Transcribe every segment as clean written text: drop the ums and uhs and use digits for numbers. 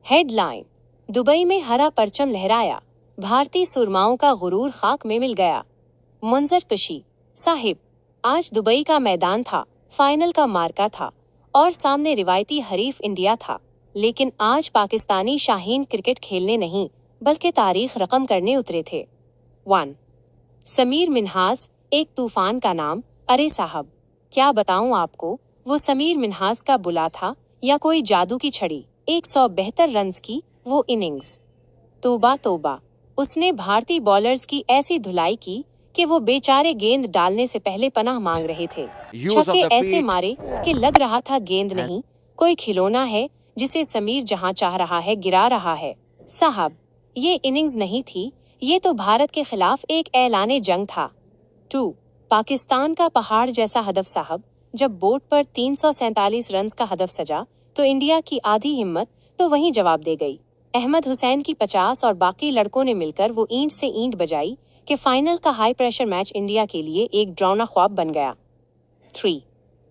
Headline: Dubai में हरा परचम लहराया, भारतीय सुरमाओं का गुरूर खाक में मिल गया। मुंजर कशी साहिब, आज दुबई का मैदान था, फाइनल का मार्का था और सामने रिवायती हरीफ इंडिया था। लेकिन आज पाकिस्तानी शाहीन क्रिकेट खेलने नहीं बल्कि तारीख रकम करने उतरे थे। 1. समीर मिन्हास, एक तूफान का नाम। अरे साहब, क्या बताऊं आपको, वो समीर मिन्हास का बुला था या कोई जादू की छड़ी। 172 रन्स की वो इनिंग्स, तौबा तौबा। उसने भारतीय बॉलर्स की ऐसी धुलाई की कि वो बेचारे गेंद डालने से पहले पनाह मांग रहे थे। छक्के ऐसे मारे कि लग रहा था गेंद नहीं, कोई खिलौना है जिसे समीर जहां चाह रहा है गिरा रहा है। साहब, ये इनिंग्स नहीं थी, ये तो भारत के खिलाफ एक ऐलाने जंग था। 2. पाकिस्तान का पहाड़ जैसा हदफ साहब, जब बोर्ड पर 347 रन्स का हदफ सजा तो इंडिया की आधी हिम्मत तो वहीं जवाब दे गई। अहमद हुसैन की 50 और बाकी लड़कों ने मिलकर वो ईंट से ईंट बजाई कि फाइनल का हाई प्रेशर मैच इंडिया के लिए एक ड्रावना ख्वाब बन गया। 3.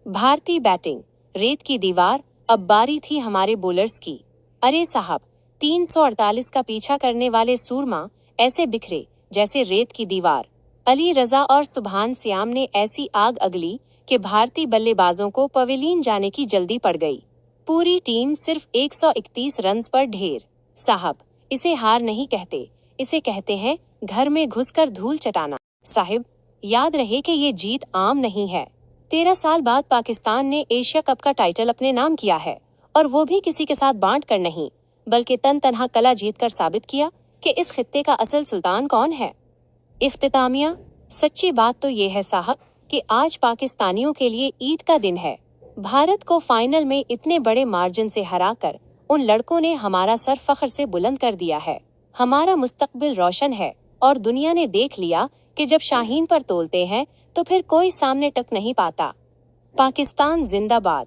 भारतीय बैटिंग, रेत की दीवार, अब बारी थी हमारे बॉलर्स की। अरे साहब, 348 का पीछा करने वाले सूरमा ऐसे बिखरे जैसे रेत की दीवार। अली रजा और सुभान सियाम ने ऐसी आग अगली कि भारतीय बल्लेबाजों को पवेलियन जाने की जल्दी पड़ गई। पूरी टीम सिर्फ 131 रन्स पर ढेर। साहब, इसे हार नहीं कहते, इसे कहते हैं घर में घुसकर धूल चटाना। साहिब, याद रहे कि ये जीत आम नहीं है। 13 साल बाद पाकिस्तान ने एशिया कप का टाइटल अपने नाम किया है, और वो भी किसी के साथ बांट कर नहीं बल्कि तन तनहा कला जीत कर साबित किया कि इस खित्ते का असल सुल्तान कौन है। इख्तितामिया, सच्ची बात तो ये है साहब कि आज पाकिस्तानियों के लिए ईद का दिन है। भारत को फाइनल में इतने बड़े मार्जिन से हराकर उन लड़कों ने हमारा सर फख्र से बुलंद कर दिया है। हमारा मुस्तकबिल रोशन है और दुनिया ने देख लिया कि जब शाहीन पर तोलते हैं तो फिर कोई सामने टक नहीं पाता। पाकिस्तान जिंदाबाद।